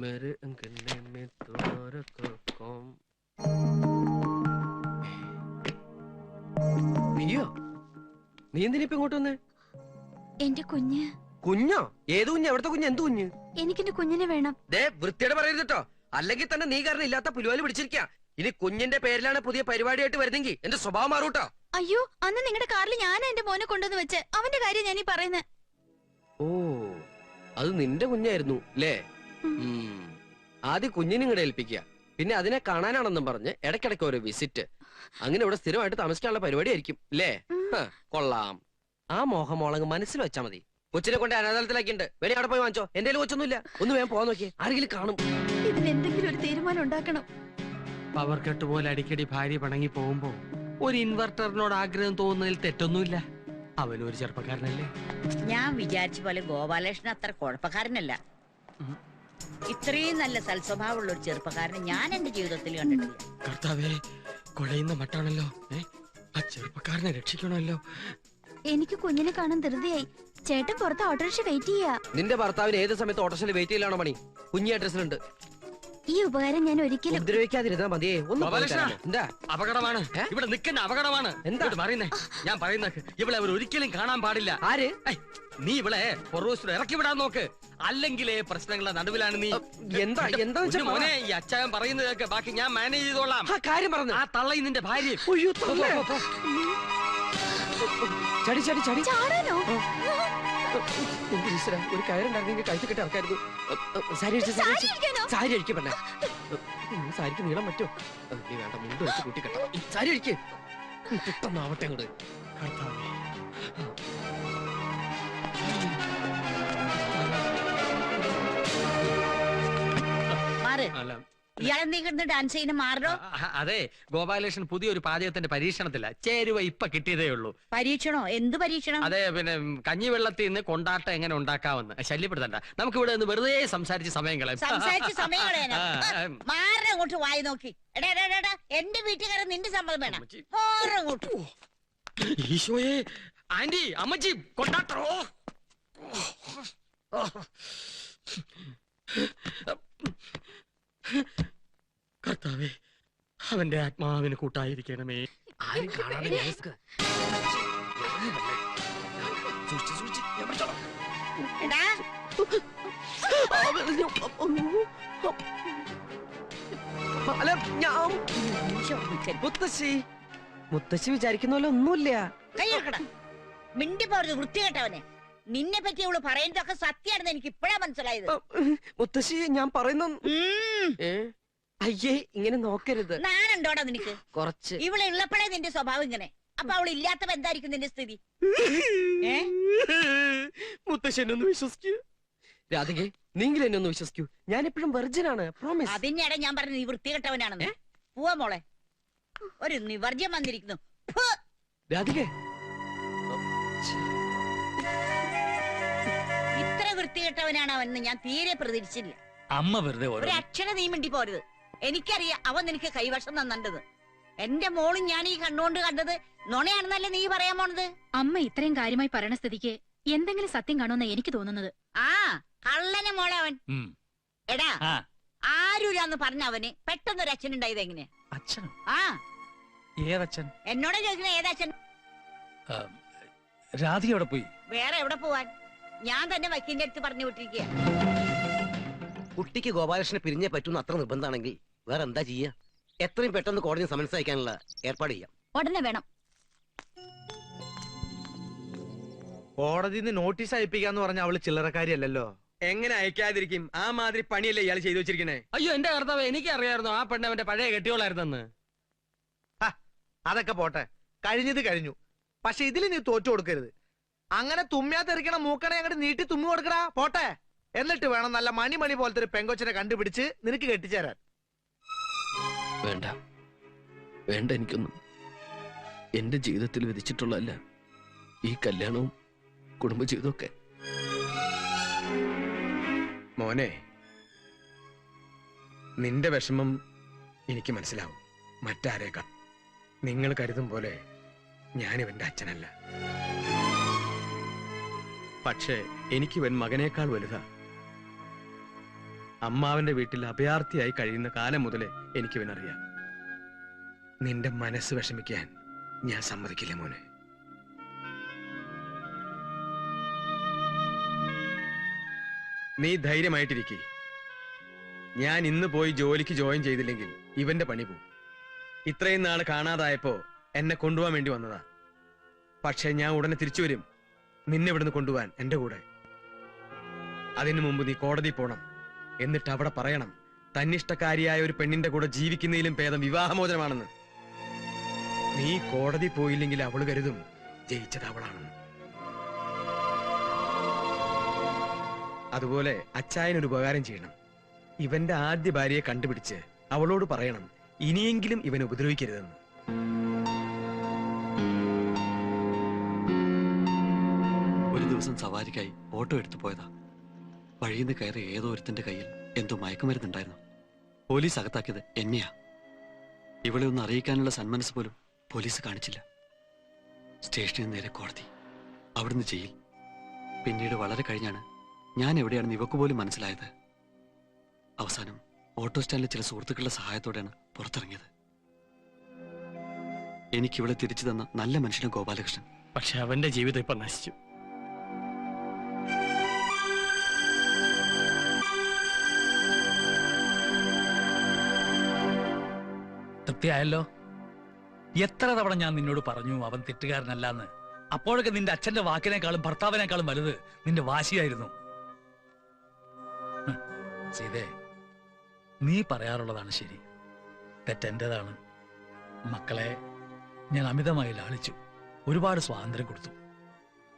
मेरे अंगने में तुम्हारा कौन നീയോ നീ എന്തിനാ ഇപ്പൊ ഇങ്ങോട്ട് വന്നേ? എന്റെ കുഞ്ഞ്. കുഞ്ഞോ? ഏത് കുഞ്ഞ്? എവിടത്തെ കുഞ്ഞ്? എന്ത് കുഞ്ഞ്? എനിക്കെന്റെ കുഞ്ഞിനെ വേണം. ദേ വൃത്തിയോടെ പറയരുത് കേട്ടോ, അല്ലെങ്കിൽ തന്നെ നീ കാരണം ഇല്ലാത്ത പുലുവാലി പിടിച്ചിരിക്കാ. ഇനി കുഞ്ഞിന്റെ പേരിലാണ് പുതിയ പരിപാടിയായിട്ട് വരുന്നെങ്കിൽ എന്റെ സ്വഭാവം മാറൂട്ടോ. അയ്യോ, അന്ന് നിങ്ങളുടെ കാറിൽ ഞാൻ എന്റെ മോനെ കൊണ്ടുവന്ന് വെച്ച് അവന്റെ കാര്യം ഞാനീ പറയുന്നത്. ഓ, അത് നിന്റെ കുഞ്ഞായിരുന്നു അല്ലേ? ആദ്യം കുഞ്ഞിനെ ഇങ്ങോട്ട് ഏൽപ്പിക്കുക, പിന്നെ അതിനെ കാണാനാണെന്നും പറഞ്ഞ് ഇടയ്ക്കിടയ്ക്ക് ഒരു വിസിറ്റ്. അങ്ങനെ ഇവിടെ സ്ഥിരമായിട്ട് താമസിക്കാനുള്ള പരിപാടി ആയിരിക്കും അല്ലേ? കൊള്ളാം. ആ മോഹമോളങ്ങ് മനസ്സിൽ വെച്ചാ മതി. കൊച്ചിനെ കൊണ്ട് അനാഥാലയത്തിലാക്കിണ്ട്. വേണേ അവിടെ പോയി വാങ്ങിച്ചോ, എന്റെ കൊച്ചൊന്നുമില്ല. ഒന്ന് വേഗം പോകാൻ നോക്കിയേ, ആരെങ്കിലും കാണും. ഇതിന് എന്തെങ്കിലും ഒരു തീരുമാനം ഉണ്ടാക്കണം. പവർ കട്ട് പോലെ അടിക്കടി ഭാര്യ പണങ്ങി പോകുമ്പോ ഒരു ഇൻവെർട്ടറിനോട് ആഗ്രഹം തോന്നുന്നതിൽ തെറ്റൊന്നുമില്ല. അവനും ഒരു ചെറുപ്പക്കാരനല്ലേ? ഞാൻ വിചാരിച്ച പോലെ ഗോപാലകൃഷ്ണൻ അത്ര കുഴപ്പക്കാരനല്ല. ഇത്രയും നല്ല സൽസ്വഭാവമുള്ള ഒരു ചെറുപ്പക്കാരനെ ഞാൻ എന്റെ ജീവിതത്തിൽ കണ്ടിട്ടില്ല. കർത്താവേ, കുഴയുന്ന മട്ടാണല്ലോ. ആ ചെറുപ്പക്കാരനെ രക്ഷിക്കണമല്ലോ. എനിക്ക് കുഞ്ഞിനെ കാണാൻ ധൃതിയായി. ചേട്ടൻ പുറത്ത് ഓട്ടോറിക്ഷ വെയിറ്റ് ചെയ്യാ. നിന്റെ ഭർത്താവിന് ഏത് സമയത്ത് ഓട്ടോറിക്ഷയിൽ വെയിറ്റ് ചെയ്യലാണോ പണി? കുഞ്ഞി അഡ്രസ്സിലുണ്ട്. ഈ ഉപകാരം ഞാൻ ഒരിക്കലും ഉപദ്രവിക്കാതിരുന്നാ മതിയേ. ഒന്ന് എന്താ അപകടമാണ് ഇവിടെ നിൽക്കുന്ന അപകടമാണ്. എന്താ പറയുന്നേ? ഞാൻ പറയുന്ന ഇവളെ അവർ ഒരിക്കലും കാണാൻ പാടില്ല. ആര്? നീ ഇവളെ പൊറോസിൽ ഇറക്കി വിടാൻ നോക്ക്, അല്ലെങ്കിലേ പ്രശ്നങ്ങളുടെ നടുവിലാണ് നീ. എന്താ എന്താ മോനെ, ഈ അച്ചായൻ പറയുന്നത് കേൾക്ക്, ബാക്കി ഞാൻ മാനേജ് ചെയ്തോളാം. കാര്യം പറഞ്ഞു. ആ തള്ളയും നിന്റെ ഭാര്യ. ചടി ചടി ചടി ചാടാനോ? ഒരു കയറുണ്ടായിരുന്നെങ്കിൽ കഴുത്തി കെട്ടി ഇറക്കായിരുന്നു. സാരി അഴിക്ക് പെണ്ണ. സാരിക്ക് നീളം പറ്റോ? നീ വേണ്ട, മുണ്ട് വെച്ച് കൂട്ടി കെട്ടാം. സാരി അഴിക്ക്, കിട്ടുന്നാവട്ടെ അങ്ങോട്ട്. ഇയാളെന്തീ കിടന്ന് ഡാൻസ് ചെയ്യുന്ന മാറോ? അതെ, ഗോപാലകൃഷ്ണൻ പുതിയൊരു പാചകത്തിന്റെ പരീക്ഷണത്തില്ല. ചേരുവ ഇപ്പൊ കിട്ടിയതേ ഉള്ളൂ. പരീക്ഷണോ? എന്ത് പരീക്ഷണം? അതെ, പിന്നെ കഞ്ഞിവെള്ളത്തിൽ നിന്ന് കൊണ്ടാട്ടം എങ്ങനെ ഉണ്ടാക്കാമെന്ന്. ശല്യപ്പെടുത്തണ്ട, നമുക്ക് ഇവിടെ നിന്ന് വെറുതെ സംസാരിച്ച് സമയം കളയാം. മാറങ്ങോട്ട് വായി നോക്കി. എടാ, എന്റെ വീട്ടുകാരൻ നിന്റെ സമ്മതം വേണം. അങ്ങോട്ട്. ഈശോയെ, ആന്റി, അമ്മച്ചി, കൊണ്ടാട്ടോ. കർത്താവേ, അവന്റെ ആത്മാവിന് കൂട്ടായിരിക്കണമേ. ആരും കാണാതെ മുത്തശ്ശി വിചാരിക്കുന്നല്ലോ ഒന്നുമില്ല. കൈയെടുക്കടാ, മിണ്ടി പോരുത് വൃത്തികെട്ടവനെ. നിന്നെ പറ്റി അവള് പറയുന്നതൊക്കെ സത്യമാണെന്ന് എനിക്ക് ഇപ്പഴാ മനസ്സിലായത്. മുത്തശ്ശി, ഞാൻ പറയുന്ന അയ്യേ, ഇങ്ങനെ നോക്കരുത്. നാനുണ്ടോടാ നിനക്ക്? കുറച്ച്. ഇവളെ ഉള്ളപ്പോഴേ നിന്റെ സ്വഭാവം ഇങ്ങനെ. അപ്പൊ അവൾ ഇല്ലാത്തപ്പോ എന്തായിരിക്കും നിന്റെ സ്ഥിതി? മുത്തശ്ശി എന്നെ ഒന്ന് വിശ്വസിക്കൂ. രാധികെ, നീങ്കിലും എന്നെ ഒന്ന് വിശ്വസിക്കൂ. ഞാൻ എപ്പോഴും വെർജിനാണ്, പ്രോമിസ്. അതിനിടെ ഞാൻ പറഞ്ഞു നീ വൃത്തികെട്ടവനാണെന്ന്. പോവാ മോളെ, ഒരു നിവർജ്യം വന്നിരിക്കുന്നു. രാധികെ, ഇത്ര വൃത്തികെട്ടവനാണ് അവൻ ഞാൻ തീരെ പ്രതീക്ഷിച്ചില്ല. അമ്മ വെറുതെ ഒരു അക്ഷരം നീ മിണ്ടി പോരുത്. എനിക്കറിയാം അവൻ നിനക്ക് കൈവശം തന്നണ്ടത്. എന്റെ മോളും ഞാൻ ഈ കണ്ണുകൊണ്ട് കണ്ടത് നുണയാണെന്നല്ലേ നീ പറയാൻ പോണത്? അമ്മ ഇത്രയും കാര്യമായി പറയണ സ്ഥിതിക്ക് എന്തെങ്കിലും സത്യം കാണുമെന്ന് എനിക്ക് തോന്നുന്നത്. ആ കള്ളനെ മോളെ അവൻ. എടാ, ആരൂരാന്ന് പറഞ്ഞ അവന് പെട്ടെന്നൊരു അച്ഛൻ ഉണ്ടായത് എങ്ങനെ? അച്ഛനോ? ആ, ഏതച്ഛൻ? എന്നോട് ചോദിക്കുന്ന ഏതച്ഛൻ? രാധിക എവിടെ പോയി? വേറെ എവിടെ പോവാൻ? ഞാൻ തന്നെ വക്കീലിന്റെ അടുത്ത് പറഞ്ഞു വിട്ടിരിക്കുക. കുട്ടിക്ക് ഗോപാലകൃഷ്ണനെ പിരിഞ്ഞേ പറ്റുന്ന അത്ര നിർബന്ധമാണെങ്കിൽ വേറെ എന്താ ചെയ്യാ? എത്രയും പെട്ടെന്ന് കോടതി സമൻസ് അയക്കാനുള്ള ഏർപ്പാട് ചെയ്യാം. ഉടനെ വേണം. കോടതിന്ന് നോട്ടീസ് അയപ്പിക്കാന്ന് പറഞ്ഞ അവള് ചില്ലറക്കാരിയല്ലോ. എങ്ങനെ അയക്കാതിരിക്കും? ആ മാതിരി പണിയല്ലേ ഇയാൾ ചെയ്തു വെച്ചിരിക്കണേ. അയ്യോ, എന്റെ കർത്താവ്, എനിക്ക് അറിയായിരുന്നു ആ പെണ്ണ് അവന്റെ പഴയ കെട്ടിയോളായിരുന്നെന്ന്. അതൊക്കെ പോട്ടെ, കഴിഞ്ഞത് കഴിഞ്ഞു. പക്ഷെ ഇതിൽ നീ തോറ്റു കൊടുക്കരുത്. അങ്ങനെ തുമ്മിയാ തെറിക്കണ മൂക്കണെ അങ്ങോട്ട് നീട്ടി തുമ്മി കൊടുക്കടാ. പോട്ടെ, എന്നിട്ട് വേണം നല്ല മണി പോലത്തെ ഒരു പെങ്കൊച്ചിനെ കണ്ടുപിടിച്ച് നിനക്ക് കെട്ടിച്ചേരാൻ. വേണ്ട വേണ്ട, എനിക്കൊന്നും എന്റെ ജീവിതത്തിൽ വിധിച്ചിട്ടുള്ളതല്ല ഈ കല്യാണവും കുടുംബജീവിതമൊക്കെ. മോനെ, നിന്റെ വിഷമം എനിക്ക് മനസ്സിലാവും. മറ്റാരേക്കാൾ നിങ്ങൾ കരുതും പോലെ ഞാനിവന്റെ അച്ഛനല്ല. പക്ഷേ എനിക്ക് ഇവൻ മകനേക്കാൾ വലുതാ. അമ്മാവന്റെ വീട്ടിൽ അഭയാർത്ഥിയായി കഴിയുന്ന കാലം മുതലേ എനിക്ക് ഇവനറിയാം. നിന്റെ മനസ്സ് വിഷമിക്കാൻ ഞാൻ സമ്മതിക്കില്ല മോനെ. നീ ധൈര്യമായിട്ടിരിക്കെ. ഞാൻ ഇന്ന് പോയി ജോലിക്ക് ജോയിൻ ചെയ്തില്ലെങ്കിൽ ഇവന്റെ പണി പോവും. ഇത്രയും നാൾ കാണാതായപ്പോ എന്നെ കൊണ്ടുപോകാൻ വേണ്ടി വന്നതാ. പക്ഷെ ഞാൻ ഉടനെ തിരിച്ചു വരും നിന്നെ ഇവിടുന്ന് കൊണ്ടുപോകാൻ എന്റെ കൂടെ. അതിനു മുമ്പ് നീ കോടതി പോണം. എന്നിട്ട് അവിടെ പറയണം തന്നിഷ്ടക്കാരിയായ ഒരു പെണ്ണിന്റെ കൂടെ ജീവിക്കുന്നതിലും ഭേദം വിവാഹമോചനമാണെന്ന്. നീ കോടതി പോയില്ലെങ്കിൽ അവള് കരുതും ജയിച്ചത് അവളാണെന്ന്. അതുപോലെ അച്ചായനൊരു ഉപകാരം ചെയ്യണം. ഇവന്റെ ആദ്യ ഭാര്യയെ കണ്ടുപിടിച്ച് അവളോട് പറയണം ഇനിയെങ്കിലും ഇവനെ ഉപദ്രവിക്കരുതെന്ന്. ഒരു ദിവസം സവാരിക്കായി ഓട്ടോ എടുത്തു പോയതാ. വഴിയിൽ നിന്ന് കയറി ഏതോ ഒരുത്തിന്റെ കയ്യിൽ എന്തോ മയക്കുമരുന്നുണ്ടായിരുന്നു. പോലീസ് അകത്താക്കിയത് എന്നെയാ. ഇവളെ ഒന്ന് അറിയിക്കാനുള്ള സന്മനസ് പോലും പോലീസ് കാണിച്ചില്ല. സ്റ്റേഷനിൽ നേരെ കോടതി, അവിടുന്ന് ജയിൽ. പിന്നീട് വളരെ കഴിഞ്ഞാണ് ഞാൻ എവിടെയാണെന്ന് ഇവക്ക് പോലും മനസ്സിലായത്. അവസാനം ഓട്ടോ സ്റ്റാൻഡിലെ ചില സുഹൃത്തുക്കളുടെ സഹായത്തോടെയാണ് പുറത്തിറങ്ങിയത്. എനിക്കിവളെ തിരിച്ചു തന്ന നല്ല മനുഷ്യന് ഗോപാലകൃഷ്ണൻ. പക്ഷെ അവന്റെ ജീവിതം ഇപ്പൊ നശിച്ചു. തൃപ്തിയായല്ലോ? എത്ര തവണ ഞാൻ നിന്നോട് പറഞ്ഞു അവൻ തെറ്റുകാരനല്ലാന്ന്. അപ്പോഴൊക്കെ നിന്റെ അച്ഛന്റെ വാക്കിനേക്കാളും ഭർത്താവിനേക്കാളും വലുത് നിന്റെ വാശിയായിരുന്നു. സീതേ, നീ പറയാറുള്ളതാണ് ശരി. തെറ്റെന്റേതാണ്. മക്കളെ ഞാൻ അമിതമായി ലാളിച്ചു, ഒരുപാട് സ്വാതന്ത്ര്യം കൊടുത്തു.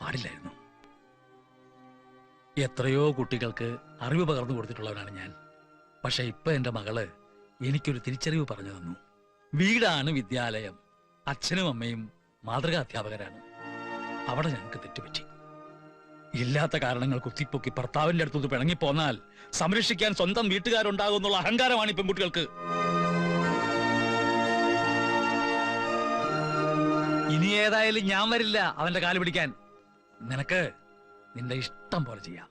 പാടില്ലായിരുന്നു. എത്രയോ കുട്ടികൾക്ക് അറിവ് പകർന്നു കൊടുത്തിട്ടുള്ളവനാണ് ഞാൻ. പക്ഷെ ഇപ്പൊ എന്റെ മകള് എനിക്കൊരു തിരിച്ചറിവ് പറഞ്ഞു തന്നു. വീടാണ് വിദ്യാലയം. അച്ഛനും അമ്മയും മാതൃകാ അധ്യാപകരാണ്. അവിടെ ഞങ്ങൾക്ക് തെറ്റുപറ്റി. ഇല്ലാത്ത കാരണങ്ങൾ കുത്തിപ്പൊക്കി ഭർത്താവിന്റെ അടുത്തുനിന്ന് പിണങ്ങിപ്പോന്നാൽ സംരക്ഷിക്കാൻ സ്വന്തം വീട്ടുകാരുണ്ടാകും എന്നുള്ള അഹങ്കാരമാണ് ഈ പെൺകുട്ടികൾക്ക്. ഇനി ഏതായാലും ഞാൻ വരില്ല അവന്റെ കാല് പിടിക്കാൻ. നിനക്ക് നിന്റെ ഇഷ്ടം പോലെ ചെയ്യാം.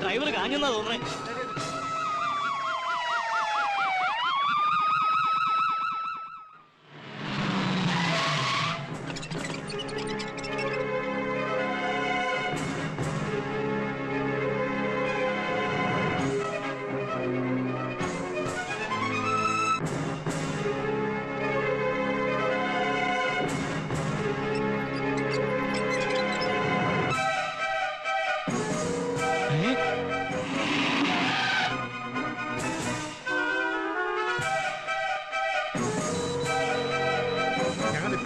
ഡ്രൈവർ കാഞ്ഞെന്നാ തോന്നേ.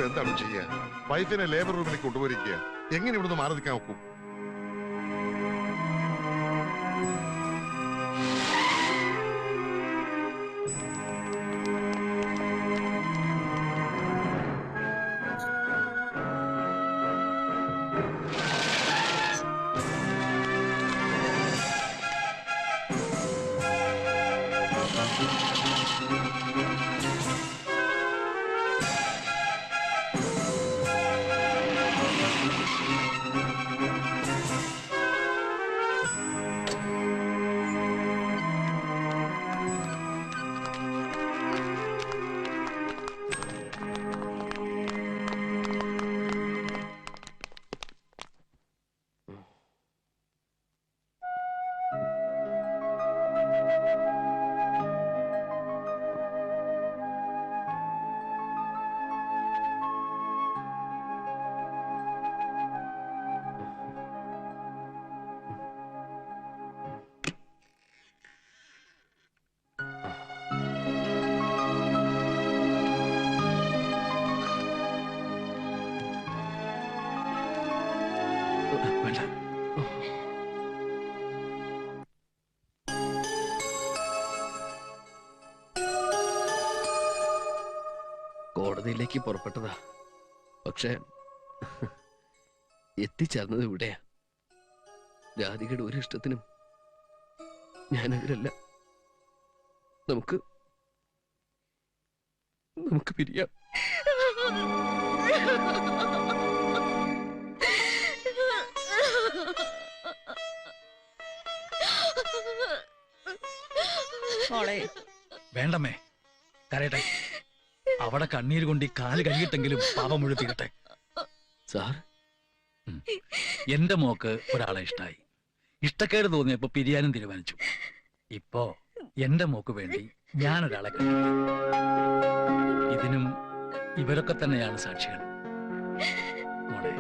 എന്താണ് ചെയ്യുക? വൈഫിനെ ലേബർ റൂമിലേക്ക് കൊണ്ടുപോയിരിക്കുക. എങ്ങനെ ഇവിടുന്ന് മാറി നിൽക്കാൻ ഒക്കും? കോടതിയിലേക്ക് പുറപ്പെട്ടതാ. പക്ഷെ എത്തിച്ചേർന്നത് ഇവിടെയാ. രാധികയുടെ ഒരു ഇഷ്ടത്തിനും ഞാനെതിരല്ല. നമുക്ക് പിരിയാം. മോളെ വേണ്ടമ്മേ, കരയട്ടെ. അവിടെ കണ്ണീര് കൊണ്ട് ഈ കാല് കഴുകിട്ടെങ്കിലും പാപം മുഴുത്തിക്കട്ടെ. സാർ, എന്റെ മോക്ക് ഒരാളെ ഇഷ്ടായി. ഇഷ്ടക്കേട് തോന്നിയപ്പോ പിരിയാനും തീരുമാനിച്ചു. ഇപ്പോ എന്റെ മോക്ക് വേണ്ടി ഞാനൊരാളെ കണ്ടു. ഇതിനും ഇവരൊക്കെ തന്നെയാണ് സാക്ഷികൾ. മോളെ,